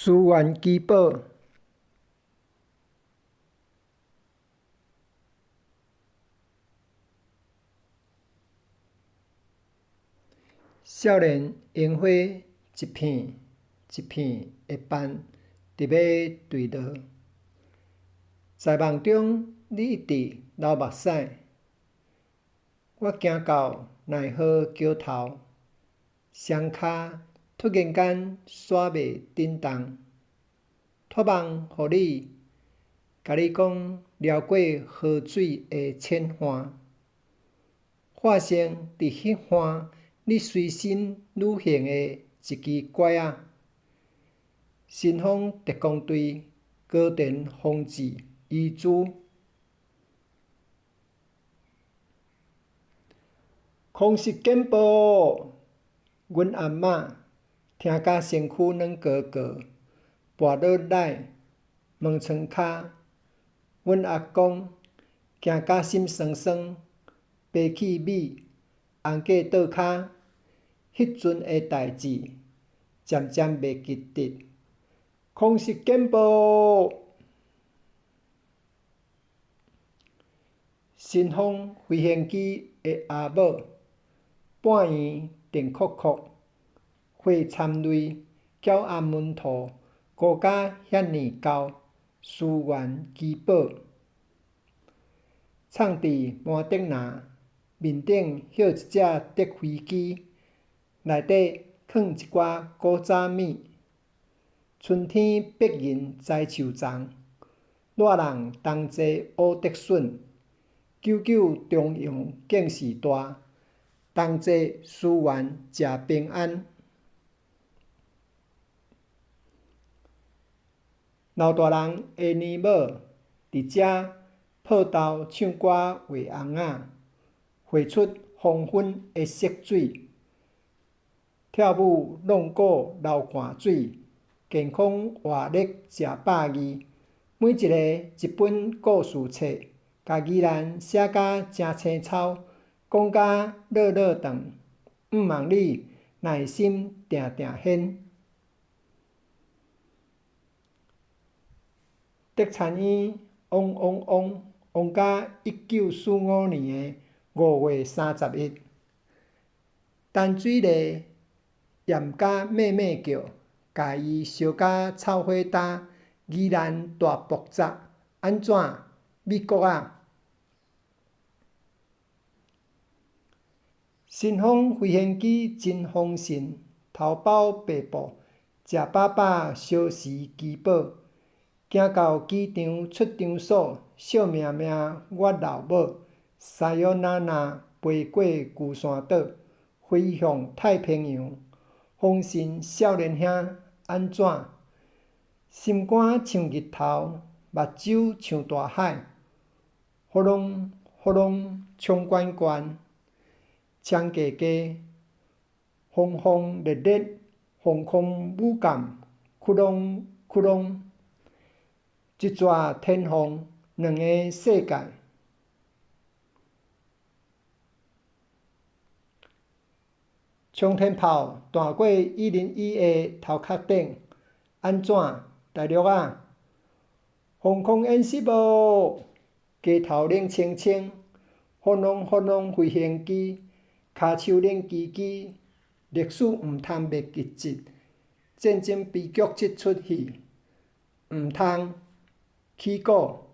资源基宝。少年樱花一片一片的瓣，伫尾对落。在梦中，你一直流目屎。我行到奈何桥头，双脚突然间煞袂振动。托梦予你，甲你讲撩过河水的浅岸，化成伫迄岸你随身旅行的一支拐仔。新丰特工队高田芳治遗珠。空袭警报！阮阿嬷听甲身躯软糊糊，跋倒来门床骹。阮阿公惊甲心酸酸，爬起米，红过倒骹。迄阵的代志渐渐袂记得。空袭警报！新丰飞行机的阿某，半圆电酷酷，火参泪，搅暗门土，顾甲遐尼厚，资源基宝。藏伫摩德纳，面顶歇一只折飞机，内底藏一寡古早物。春天白云栽树丛，热人同齐乌竹笋。久久中央敬时大，同齐思源食平安。老大人的年某伫遮抱头唱歌画红仔，画出黄昏的色水。跳舞弄鼓流汗水，健康活力食百二。每一个一本故事册。甲宜兰写甲真青草，讲甲落落长，毋望你耐心定定显。竹田园汪汪汪，汪到1945年5月31。淡水丽豔甲咩咩叫，家己烧甲臭火焦。宜兰大爆炸，安怎？美国啊！新丰飞行机真丰盛，头包白布，食饱饱烧时基宝。行到机场出场所，笑眯眯我老母，撒哟那那飞过旧山岛，飞向太平洋。丰盛少年兄安怎？心肝像日头，目睭像大海。呼隆呼隆冲悬悬，枪架架，轰轰烈烈，防空母舰，窟窿窟窿。一逝天荒，两个世界。冲天炮弹过101个头壳顶，安怎？大陆啊！防空演习无？街头冷清清，轰隆轰隆飞行机，骹手冷吱吱。历史毋通袂记忆，战争悲剧即出戏，毋通起鼓。